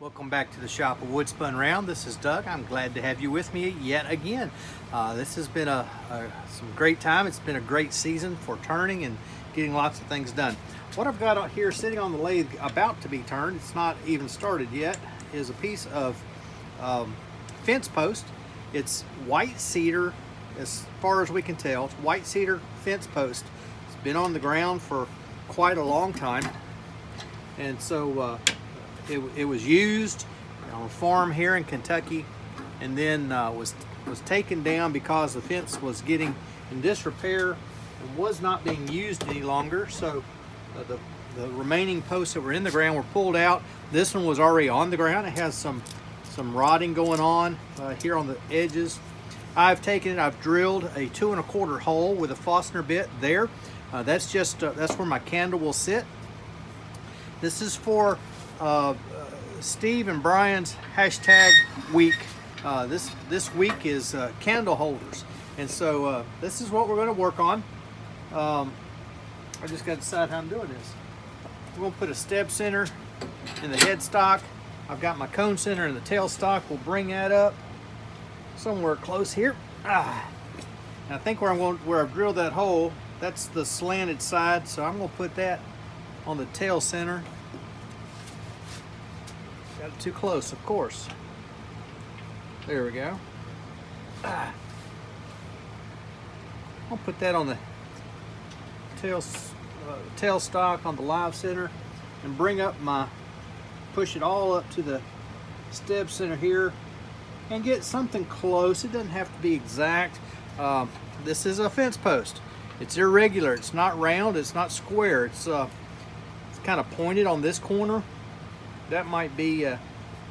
Welcome back to the shop of Wood Spun Round. This is Doug. I'm glad to have you with me yet again. This has been some great time. It's been a great season for turning and getting lots of things done. What I've got out here sitting on the lathe about to be turned, it's not even started yet, is a piece of fence post. It's white cedar, as far as we can tell. It's white cedar fence post. It's been on the ground for quite a long time, and so it was used on a farm here in Kentucky, and then was taken down because the fence was getting in disrepair and was not being used any longer. So the remaining posts that were in the ground were pulled out. This one was already on the ground. It has some rotting going on here on the edges. I've taken it, I've drilled a 2 1/4 hole with a Forstner bit there. That's where my candle will sit. This is for Steve and Brian's hashtag week. This week is candle holders, and so this is what we're going to work on. I just got to decide how I'm doing this. We're going to put a step center in the headstock. I've got my cone center in the tailstock. We'll bring that up somewhere close here. And I think where I've drilled that hole, that's the slanted side, so I'm going to put that on the tail center. Got it too close, of course. There we go. I'll put that on the tailstock on the live center and bring up push it all up to the step center here and get something close. It doesn't have to be exact. This is a fence post. It's irregular. It's not round. It's not square. It's kind of pointed on this corner. That might be an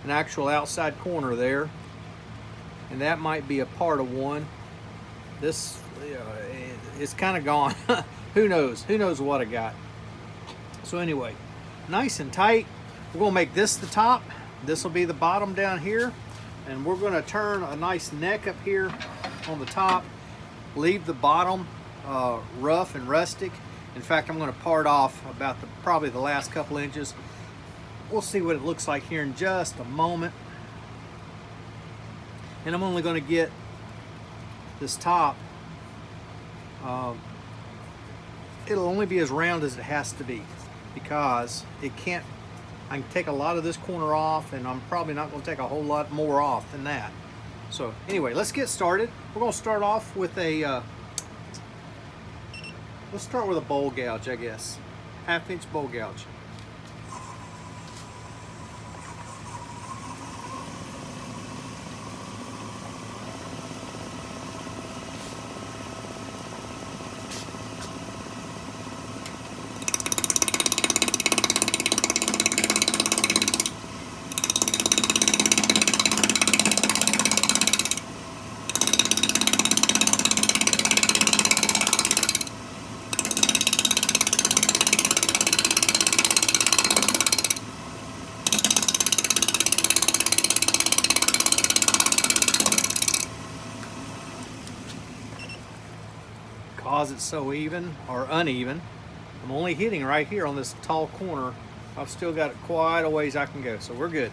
actual outside corner there, and that might be a part of one. This it's kind of gone. Who knows what I got. So anyway, nice and tight. We're going to make this the top. This will be the bottom down here, and we're going to turn a nice neck up here on the top, leave the bottom rough and rustic. In fact, I'm going to part off about probably the last couple inches. We'll see what it looks like here in just a moment. And I'm only going to get this top. It'll only be as round as it has to be, because I can take a lot of this corner off, and I'm probably not going to take a whole lot more off than that. So anyway, let's get started. We're going to start off with let's start with a bowl gouge, I guess. 1/2 inch bowl gouge. Because it's so even or uneven, I'm only hitting right here on this tall corner. I've still got quite a ways I can go, so we're good.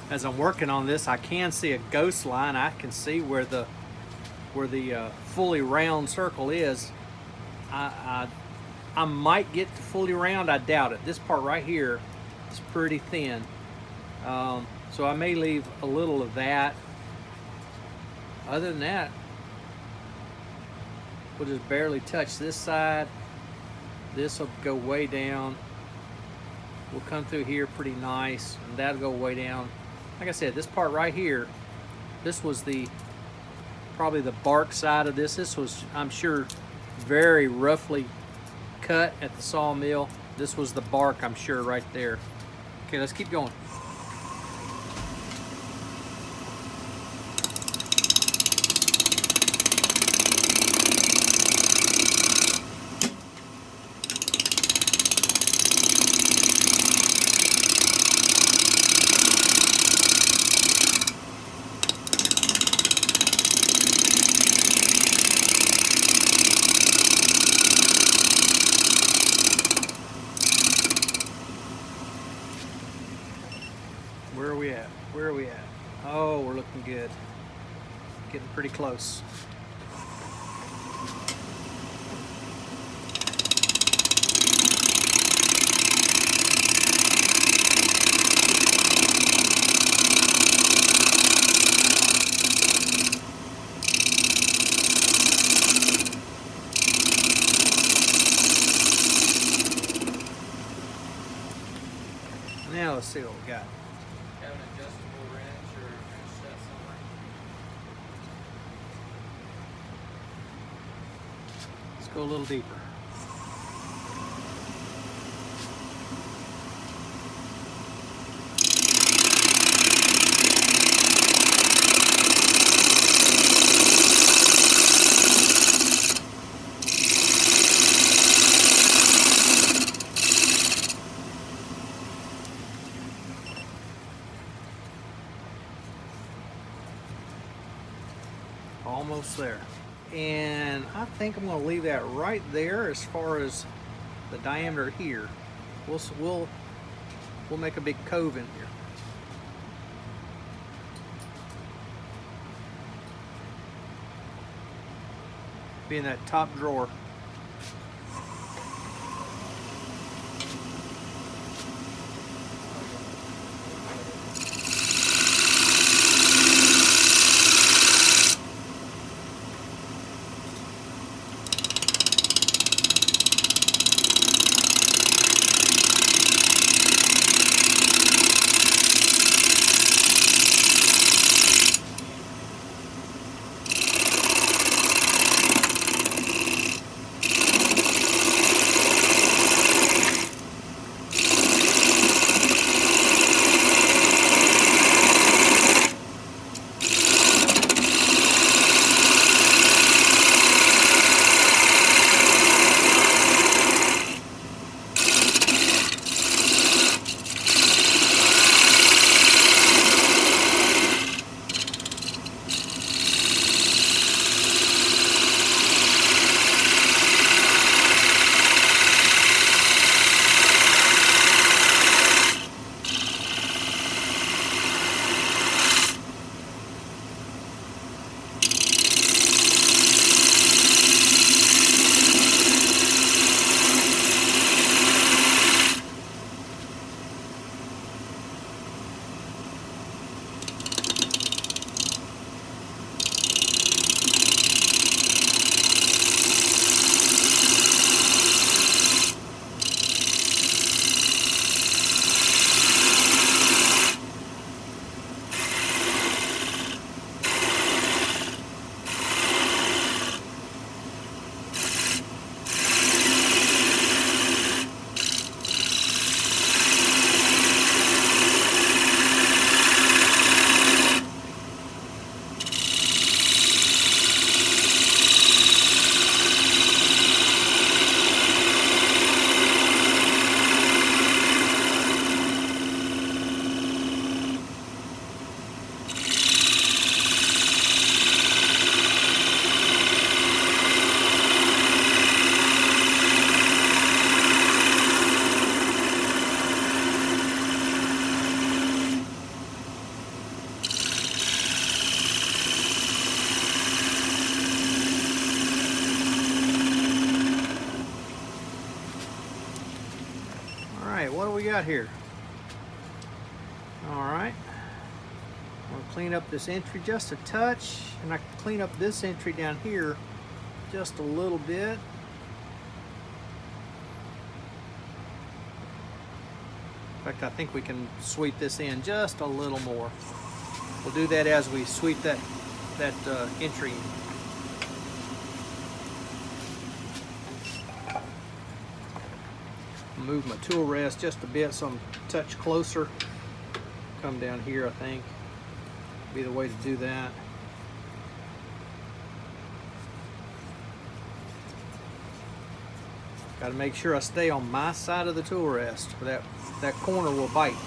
As I'm working on this, I can see a ghost line. I can see where the fully round circle is. I might get to fully round. I doubt it. This part right here is pretty thin, so I may leave a little of that. Other than that, we'll just barely touch this side. This will go way down. We'll come through here pretty nice, and that'll go way down. Like I said, this part right here, this was probably the bark side of this. This was, I'm sure, very roughly cut at the sawmill. This was the bark, I'm sure, right there. Okay, let's keep going. close. Now let's see what we got. Have an adjustable wrench or wrench set somewhere. Let's go a little deeper. Almost there. And I think I'm going to leave that right there as far as the diameter here. We'll make a big cove in here. Be in that top drawer. What do we got here? All right, I'm gonna clean up this entry just a touch, and I can clean up this entry down here just a little bit. In fact, I think we can sweep this in just a little more. We'll do that as we sweep that entry. Move my tool rest just a bit so I'm a touch closer. Come down here, I think. Be the way to do that. Got to make sure I stay on my side of the tool rest, or that corner will bite.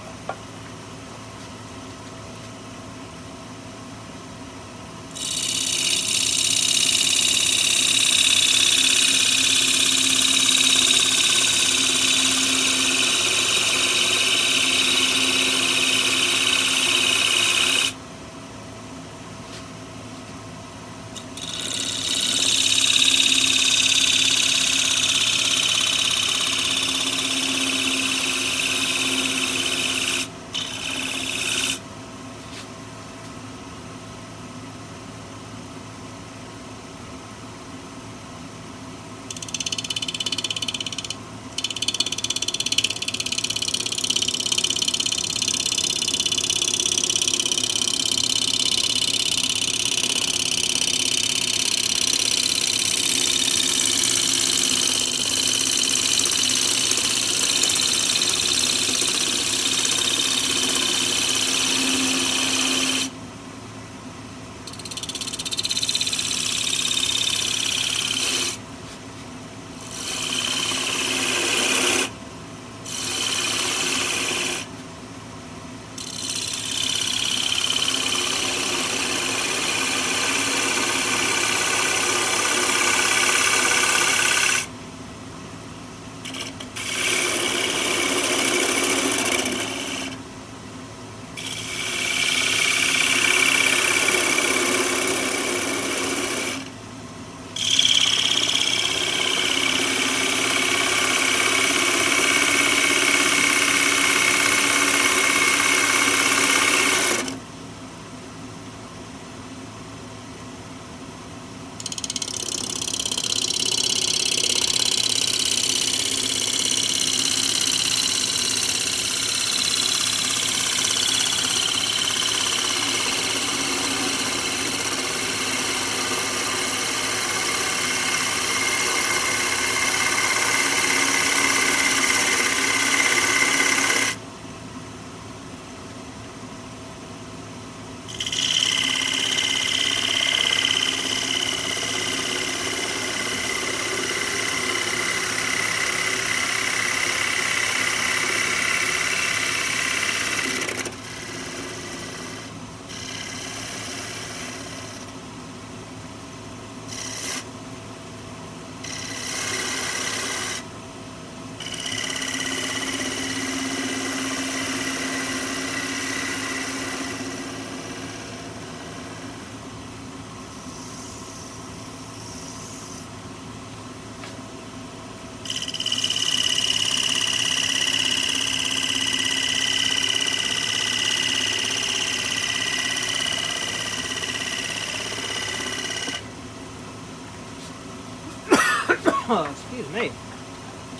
Excuse me.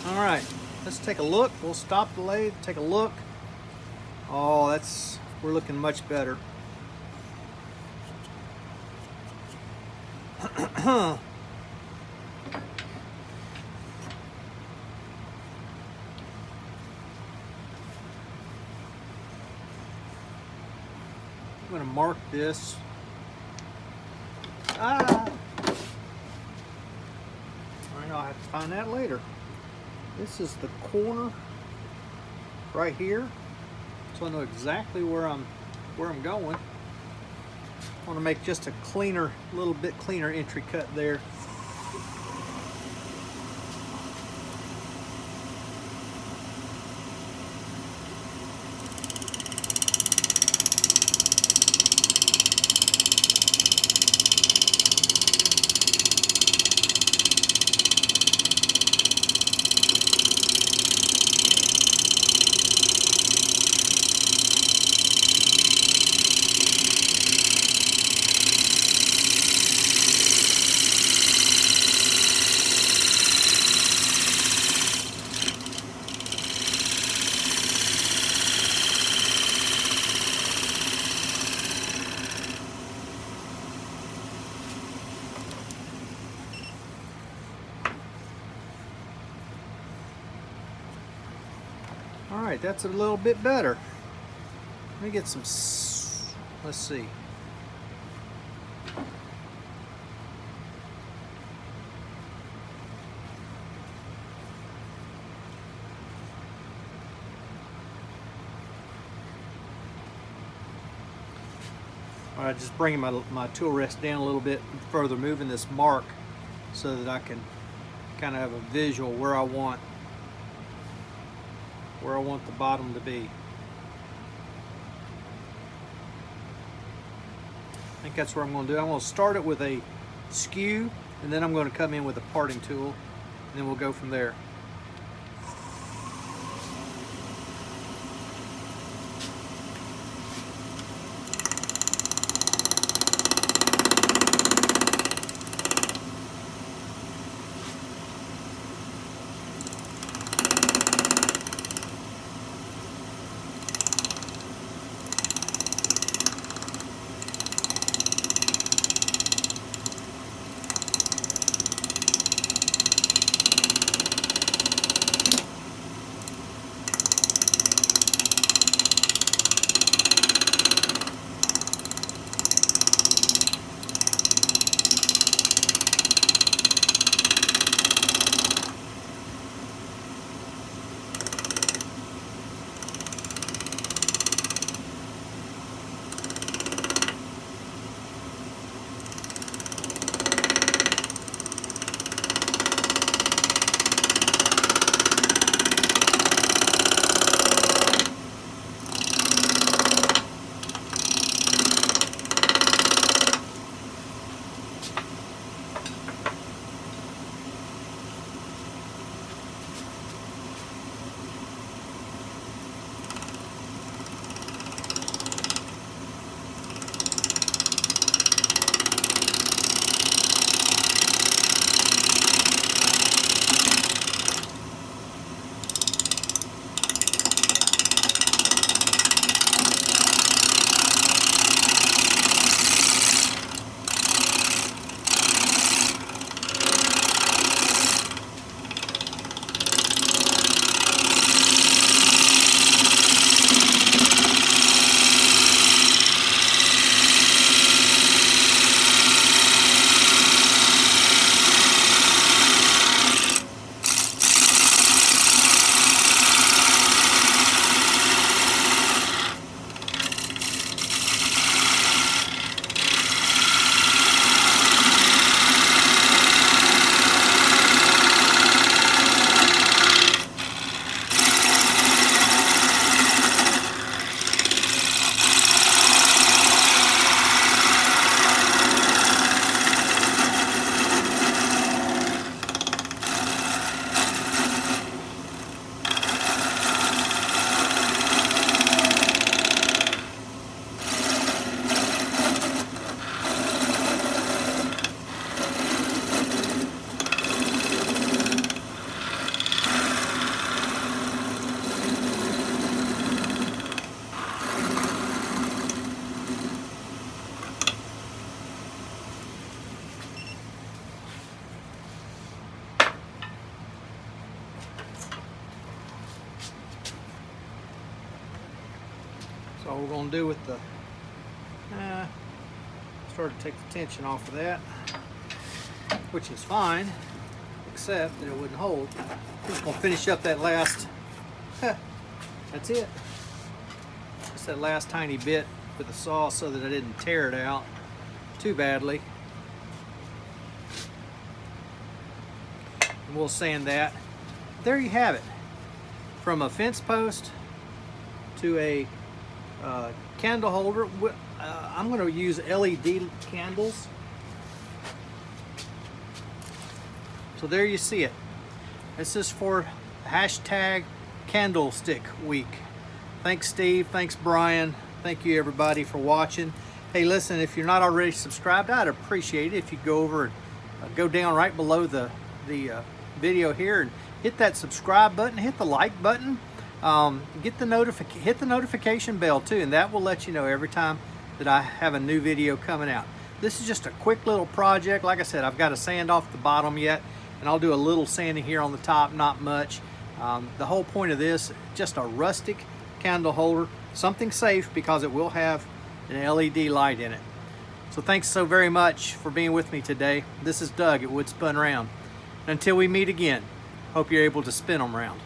All right, let's take a look. We'll stop the lathe, take a look. Oh, we're looking much better. I'm going to mark this. All right, I'll have to find that later. This is the corner right here, so I know exactly where I'm going. I want to make just a little bit cleaner entry cut there. All right, that's a little bit better. Let me get some, let's see. All right, just bringing my tool rest down a little bit further, moving this mark so that I can kind of have a visual where I want the bottom to be. I think that's what I'm going to do. I'm going to start it with a skew, and then I'm going to come in with a parting tool, and then we'll go from there. all we're going to do with the start to take the tension off of that, which is fine, except that it wouldn't hold. We're just going to finish up that last, that's it. Just that last tiny bit with the saw so that I didn't tear it out too badly. And we'll sand that. There you have it. From a fence post to a candle holder. I'm going to use LED candles. So there you see it. This is for hashtag Candlestick Week. Thanks Steve, thanks Brian, thank you everybody for watching. Hey listen, if you're not already subscribed, I'd appreciate it if you go over and go down right below the video here and hit that subscribe button, hit the like button, hit the notification bell too, and that will let you know every time that I have a new video coming out. This is just a quick little project. Like I said, I've got to sand off the bottom yet, and I'll do a little sanding here on the top, not much. The whole point of this, just a rustic candle holder, something safe because it will have an LED light in it. So thanks so very much for being with me today. This is Doug at Wood Spun Round. Until we meet again, hope you're able to spin them round.